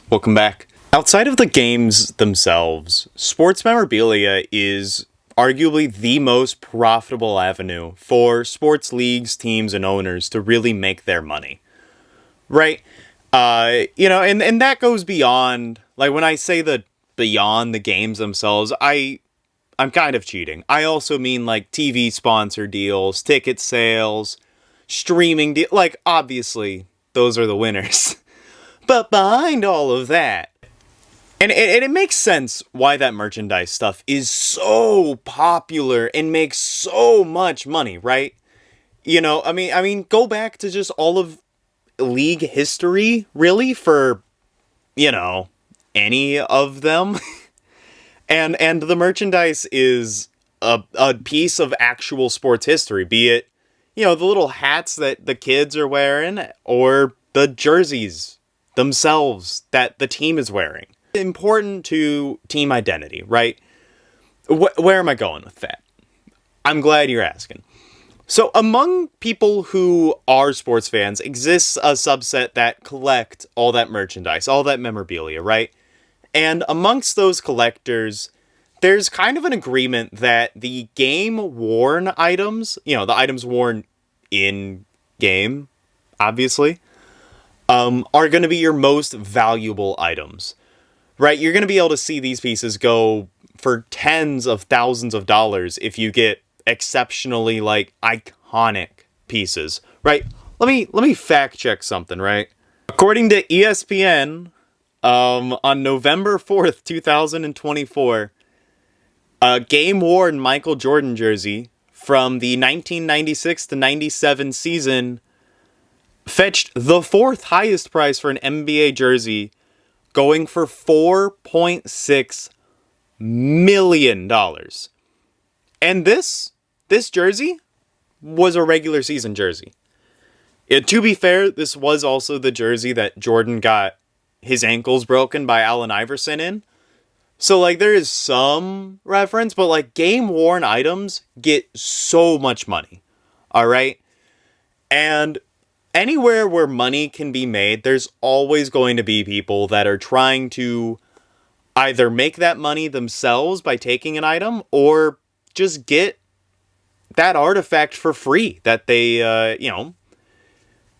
Welcome back. Outside of the games themselves, sports memorabilia is arguably the most profitable avenue for sports leagues, teams, and owners to really make their money. Right? And that goes beyond, like when I say the beyond the games themselves, I'm kind of cheating. I also mean like TV sponsor deals, ticket sales, streaming like obviously those are the winners. But behind all of that, and it makes sense why that merchandise stuff is so popular and makes so much money, right? Go back to just all of league history, really, for, any of them. and the merchandise is a piece of actual sports history, be it, the little hats that the kids are wearing or the jerseys themselves that the team is wearing. Important to team identity, right? Where am I going with that? I'm glad you're asking. So among people who are sports fans exists a subset that collect all that merchandise, all that memorabilia, right? And amongst those collectors, there's kind of an agreement that the game-worn items, the items worn in-game, obviously, are going to be your most valuable items, right? You're going to be able to see these pieces go for tens of thousands of dollars if you get exceptionally, iconic pieces, right? Let me fact check something, right? According to ESPN, on November 4th, 2024, a game-worn Michael Jordan jersey from the 1996 to 97 season fetched the fourth highest price for an NBA jersey, going for $4.6 million. And this jersey was a regular season jersey. To be fair, this was also the jersey that Jordan got his ankles broken by Allen Iverson in. So, there is some reference, but, game-worn items get so much money. Alright? And anywhere where money can be made, there's always going to be people that are trying to either make that money themselves by taking an item or just get that artifact for free that they,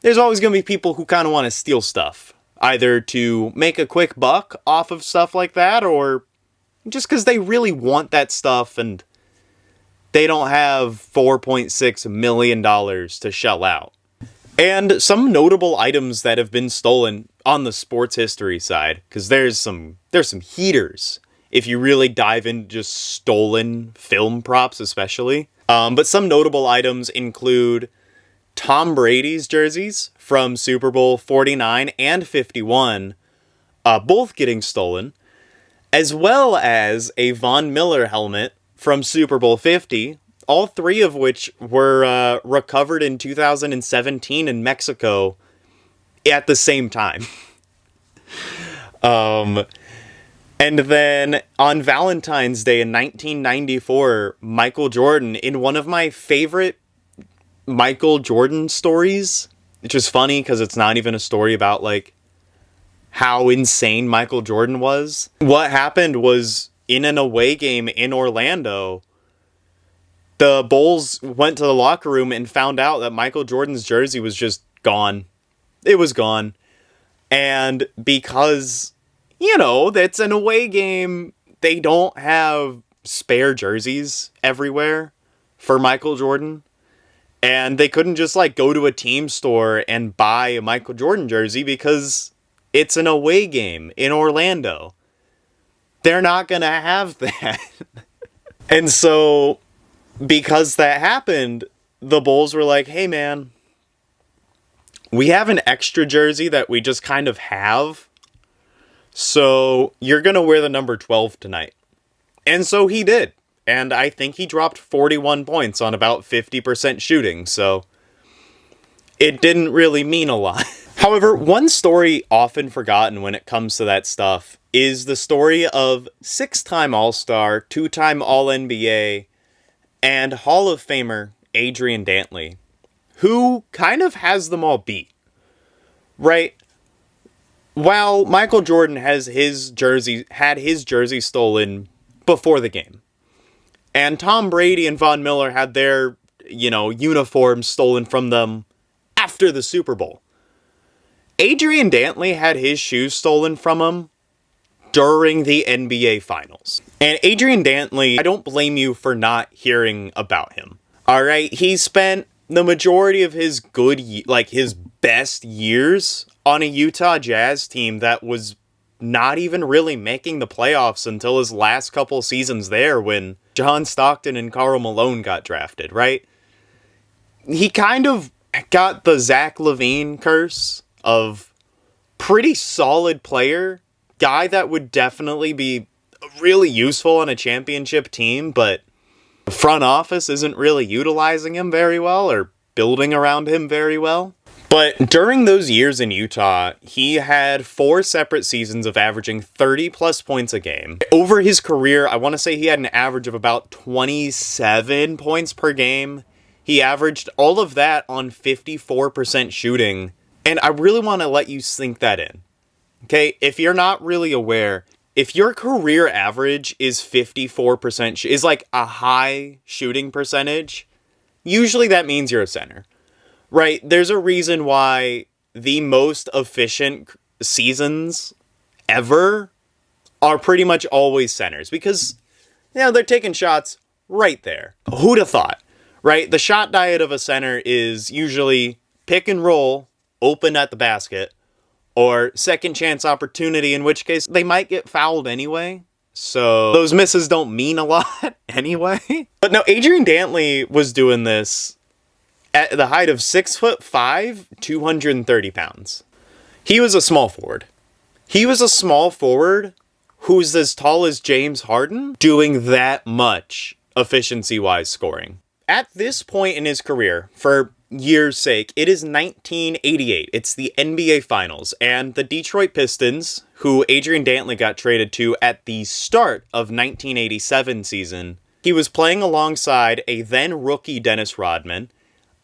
there's always going to be people who kind of want to steal stuff, either to make a quick buck off of stuff like that or just because they really want that stuff and they don't have $4.6 million to shell out. And some notable items that have been stolen on the sports history side, because there's some heaters if you really dive into just stolen film props especially. But some notable items include Tom Brady's jerseys from Super Bowl 49 and 51, both getting stolen, as well as a Von Miller helmet from Super Bowl 50, all three of which were recovered in 2017 in Mexico at the same time. And then on Valentine's Day in 1994, Michael Jordan, in one of my favorite Michael Jordan stories, which is funny because it's not even a story about, how insane Michael Jordan was. What happened was, in an away game in Orlando, the Bulls went to the locker room and found out that Michael Jordan's jersey was just gone. It was gone. And because, that's an away game, they don't have spare jerseys everywhere for Michael Jordan. And they couldn't just, go to a team store and buy a Michael Jordan jersey because it's an away game in Orlando. They're not going to have that. And so, because that happened, the Bulls were like, hey man, we have an extra jersey that we just kind of have, so you're going to wear the number 12 tonight. And so he did. And I think he dropped 41 points on about 50% shooting, so it didn't really mean a lot. However, one story often forgotten when it comes to that stuff is the story of 6-time All-Star, 2-time All-NBA, and Hall of Famer Adrian Dantley, who kind of has them all beat, right? While Michael Jordan had his jersey stolen before the game, and Tom Brady and Von Miller had their, uniforms stolen from them after the Super Bowl, Adrian Dantley had his shoes stolen from him during the NBA Finals. And Adrian Dantley, I don't blame you for not hearing about him. All right, he spent the majority of his his best years on a Utah Jazz team that was not even really making the playoffs until his last couple seasons there when John Stockton and Karl Malone got drafted, right? He kind of got the Zach LaVine curse of pretty solid player, guy that would definitely be really useful on a championship team, but the front office isn't really utilizing him very well or building around him very well. But during those years in Utah, he had 4 separate seasons of averaging 30 plus points a game. Over his career, I want to say he had an average of about 27 points per game. He averaged all of that on 54% shooting. And I really want to let you sink that in. Okay, if you're not really aware, if your career average is 54%, is like a high shooting percentage, usually that means you're a center. Right, there's a reason why the most efficient seasons ever are pretty much always centers. Because, they're taking shots right there. Who'd have thought, right? The shot diet of a center is usually pick and roll, open at the basket, or second chance opportunity, in which case they might get fouled anyway. So those misses don't mean a lot anyway. But no, Adrian Dantley was doing this at the height of 6'5", 230 pounds. He was a small forward. He was a small forward who's as tall as James Harden doing that much efficiency-wise scoring. At this point in his career, for years' sake, it is 1988. It's the NBA Finals, and the Detroit Pistons, who Adrian Dantley got traded to at the start of 1987 season, he was playing alongside a then rookie Dennis Rodman,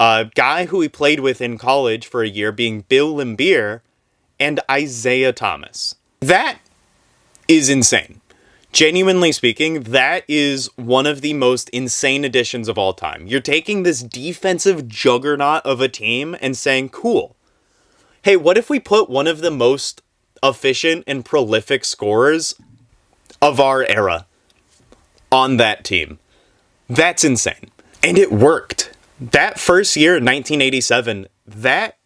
a guy who he played with in college for a year being Bill Laimbeer, and Isaiah Thomas. That is insane. Genuinely speaking, that is one of the most insane additions of all time. You're taking this defensive juggernaut of a team and saying, cool, hey, what if we put one of the most efficient and prolific scorers of our era on that team? That's insane. And it worked. That first year, 1987, that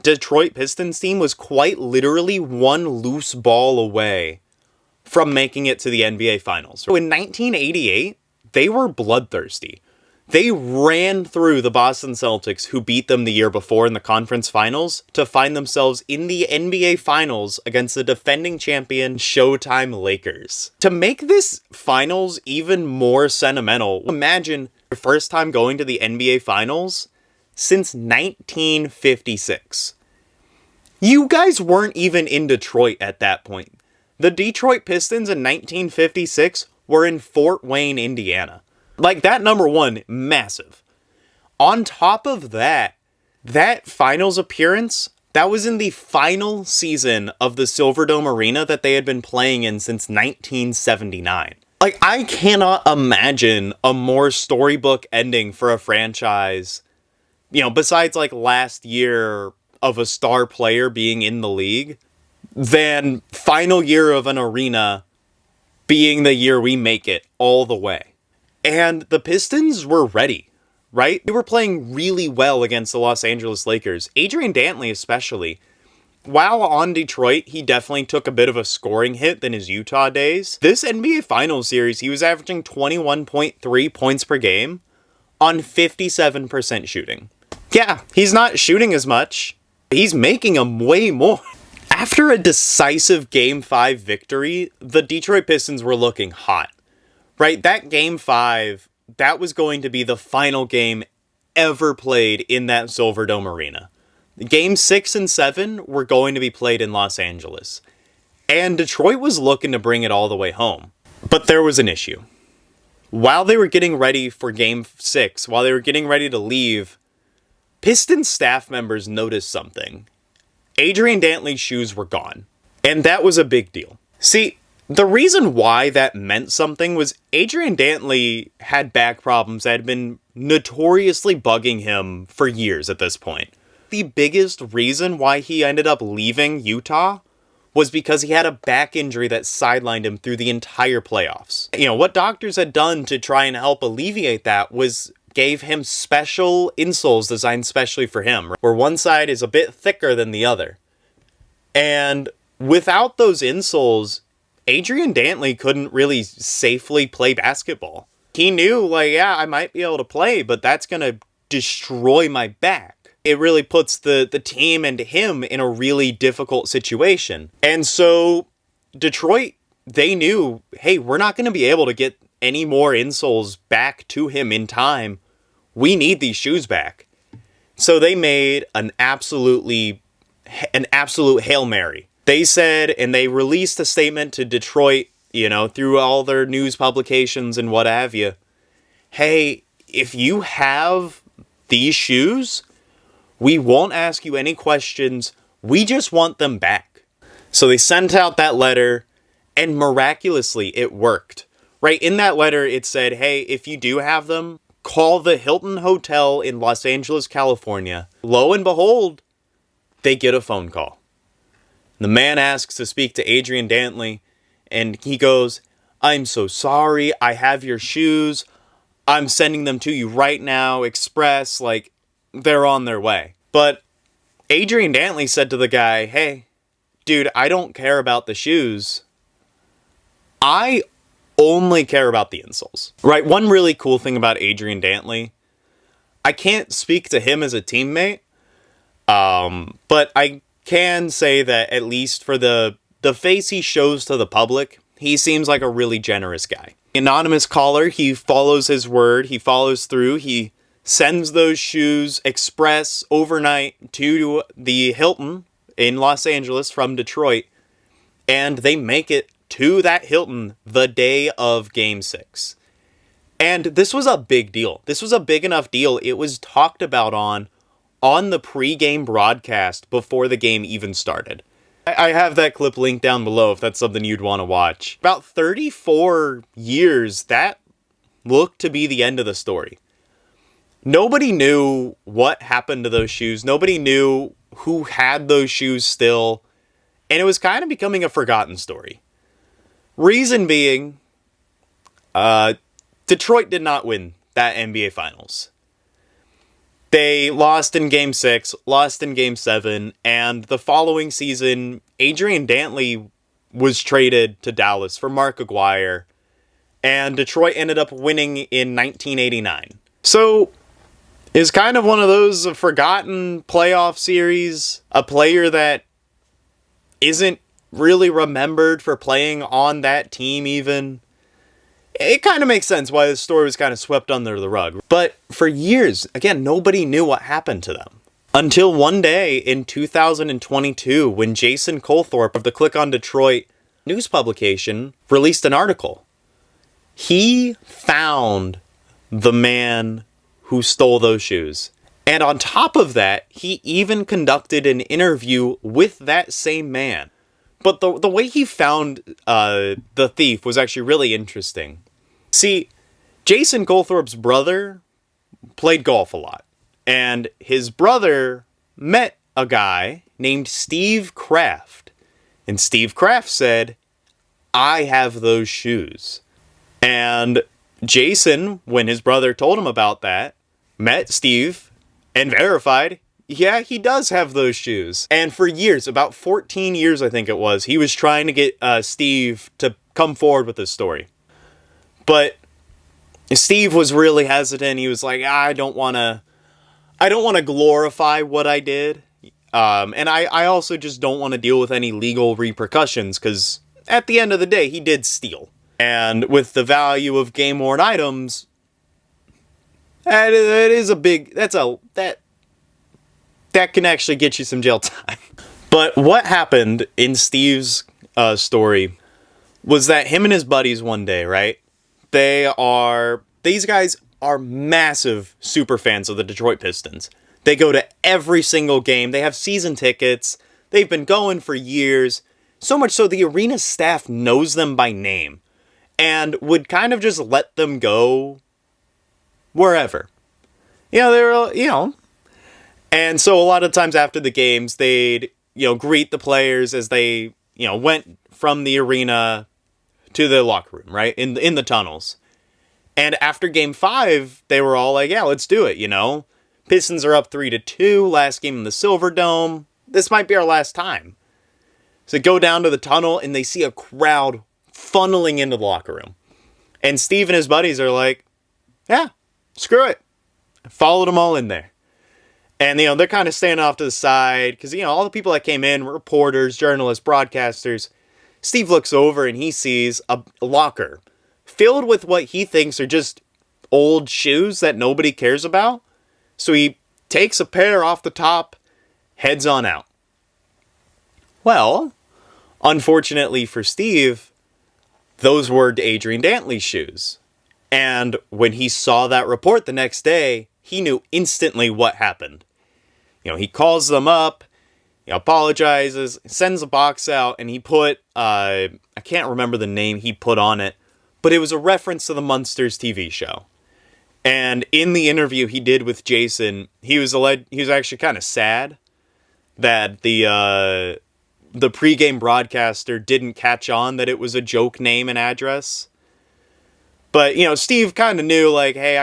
Detroit Pistons team was quite literally one loose ball away from making it to the NBA Finals. In 1988, they were bloodthirsty. They ran through the Boston Celtics, who beat them the year before in the conference finals, to find themselves in the NBA Finals against the defending champion Showtime Lakers. To make this finals even more sentimental, imagine your first time going to the NBA Finals since 1956. You guys weren't even in Detroit at that point. The Detroit Pistons in 1956 were in Fort Wayne, Indiana. Like, that, number one, massive. On top of that, that finals appearance, that was in the final season of the Silverdome Arena that they had been playing in since 1979. Like, I cannot imagine a more storybook ending for a franchise, besides, like, last year of a star player being in the league, than final year of an arena being the year we make it all the way. And the Pistons were ready, right? They were playing really well against the Los Angeles Lakers. Adrian Dantley especially. While on Detroit, he definitely took a bit of a scoring hit than his Utah days. This NBA Finals series, he was averaging 21.3 points per game on 57% shooting. Yeah, he's not shooting as much. He's making them way more. After a decisive Game 5 victory, the Detroit Pistons were looking hot. Right, that Game 5, that was going to be the final game ever played in that Silverdome Arena. Game 6 and 7 were going to be played in Los Angeles. And Detroit was looking to bring it all the way home. But there was an issue. While they were getting ready for Game 6, while they were getting ready to leave, Pistons staff members noticed something. Adrian Dantley's shoes were gone. And that was a big deal. See, the reason why that meant something was Adrian Dantley had back problems that had been notoriously bugging him for years at this point. The biggest reason why he ended up leaving Utah was because he had a back injury that sidelined him through the entire playoffs. You know, what doctors had done to try and help alleviate that was gave him special insoles designed specially for him, where one side is a bit thicker than the other. And without those insoles, Adrian Dantley couldn't really safely play basketball. He knew, like, yeah, I might be able to play, but that's going to destroy my back. It really puts the team and him in a really difficult situation. And so Detroit, they knew, hey, we're not going to be able to get any more insoles back to him in time. We need these shoes back. So they made an absolute Hail Mary. They said, and they released a statement to Detroit, you know, through all their news publications and what have you. Hey, if you have these shoes, we won't ask you any questions. We just want them back. So they sent out that letter, and miraculously, it worked. Right, in that letter, it said, hey, if you do have them, call the Hilton Hotel in Los Angeles, California. Lo and behold, they get a phone call. The man asks to speak to Adrian Dantley, and he goes, I'm so sorry, I have your shoes. I'm sending them to you right now, express, like, they're on their way. But Adrian Dantley said to the guy, hey, dude, I don't care about the shoes. I only care about the insoles. Right, one really cool thing about Adrian Dantley, I can't speak to him as a teammate, but I can say that at least for the face he shows to the public, he seems like a really generous guy. Anonymous caller, he follows his word, he follows through, he sends those shoes express overnight to the Hilton in Los Angeles from Detroit, and they make it to that Hilton the day of Game 6. And this was a big deal. This was a big enough deal. It was talked about on the pre-game broadcast before the game even started. I have that clip linked down below if that's something you'd want to watch. About 34 years, that looked to be the end of the story. Nobody knew what happened to those shoes. Nobody knew who had those shoes still. And it was kind of becoming a forgotten story. Reason being, Detroit did not win that NBA Finals. They lost in Game 6, lost in Game 7, and the following season, Adrian Dantley was traded to Dallas for Mark Aguirre, and Detroit ended up winning in 1989. So, it's kind of one of those forgotten playoff series, a player that isn't really remembered for playing on that team even. It kind of makes sense why this story was kind of swept under the rug. But for years, again, nobody knew what happened to them. Until one day in 2022, when Jason Colthorpe of the Click on Detroit news publication released an article. He found the man who stole those shoes. And on top of that, he even conducted an interview with that same man. But the way he found the thief was actually really interesting. See, Jason Colthorpe's brother played golf a lot. And his brother met a guy named Steve Kraft. And Steve Kraft said, I have those shoes. And Jason, when his brother told him about that, met Steve and verified, yeah, he does have those shoes. And for years, about 14 years I think it was, he was trying to get Steve to come forward with this story. But Steve was really hesitant. He was like, I don't want to glorify what I did. And I also just don't want to deal with any legal repercussions, because at the end of the day, he did steal. And with the value of game-worn items, that can actually get you some jail time. But what happened in Steve's story was that him and his buddies one day, right? These guys are massive super fans of the Detroit Pistons. They go to every single game. They have season tickets. They've been going for years. So much so the arena staff knows them by name and would kind of just let them go wherever. And so a lot of times after the games, they'd, greet the players as they, went from the arena to the locker room, right? In the tunnels. And after game 5, they were all like, yeah, let's do it, Pistons are up 3-2, last game in the Silver Dome. This might be our last time. So they go down to the tunnel and they see a crowd funneling into the locker room. And Steve and his buddies are like, yeah, screw it. Followed them all in there. And, they're kind of standing off to the side because, all the people that came in were reporters, journalists, broadcasters. Steve looks over and he sees a locker filled with what he thinks are just old shoes that nobody cares about. So he takes a pair off the top, heads on out. Well, unfortunately for Steve, those were Adrian Dantley's shoes. And when he saw that report the next day, he knew instantly what happened. He calls them up, apologizes, sends a box out, and he put, I can't remember the name he put on it, but it was a reference to the Munsters TV show. And in the interview he did with Jason, he was actually kind of sad that the pregame broadcaster didn't catch on that it was a joke name and address. But, Steve kind of knew, like, hey,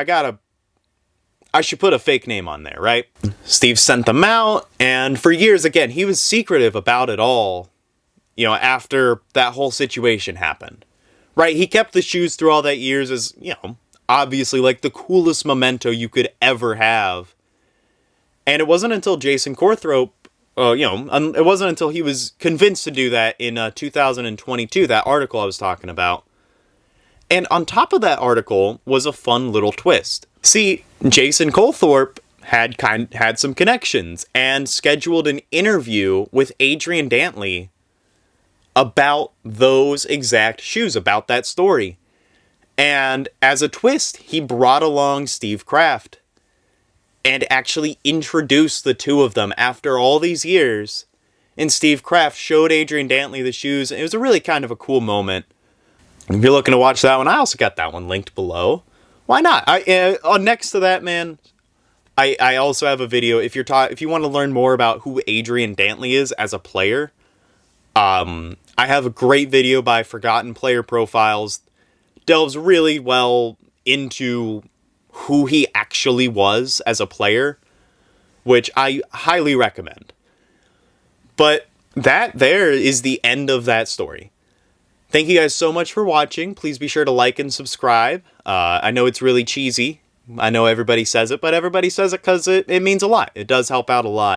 I should put a fake name on there, right? Steve sent them out, and for years, again, he was secretive about it all, after that whole situation happened. Right? He kept the shoes through all that years as, obviously, like, the coolest memento you could ever have. And it wasn't until Jason Corthrope, it wasn't until he was convinced to do that in 2022, that article I was talking about. And on top of that article was a fun little twist. See, Jason Colthorpe had some connections and scheduled an interview with Adrian Dantley about those exact shoes, about that story. And as a twist, he brought along Steve Kraft and actually introduced the two of them after all these years. And Steve Kraft showed Adrian Dantley the shoes. And it was a really kind of a cool moment. If you're looking to watch that one, I also got that one linked below. Why not? Next to that, man, I also have a video. If you want to learn more about who Adrian Dantley is as a player, I have a great video by Forgotten Player Profiles. Delves really well into who he actually was as a player, which I highly recommend. But that there is the end of that story. Thank you guys so much for watching. Please be sure to like and subscribe. I know it's really cheesy. I know everybody says it, but everybody says it because it means a lot. It does help out a lot.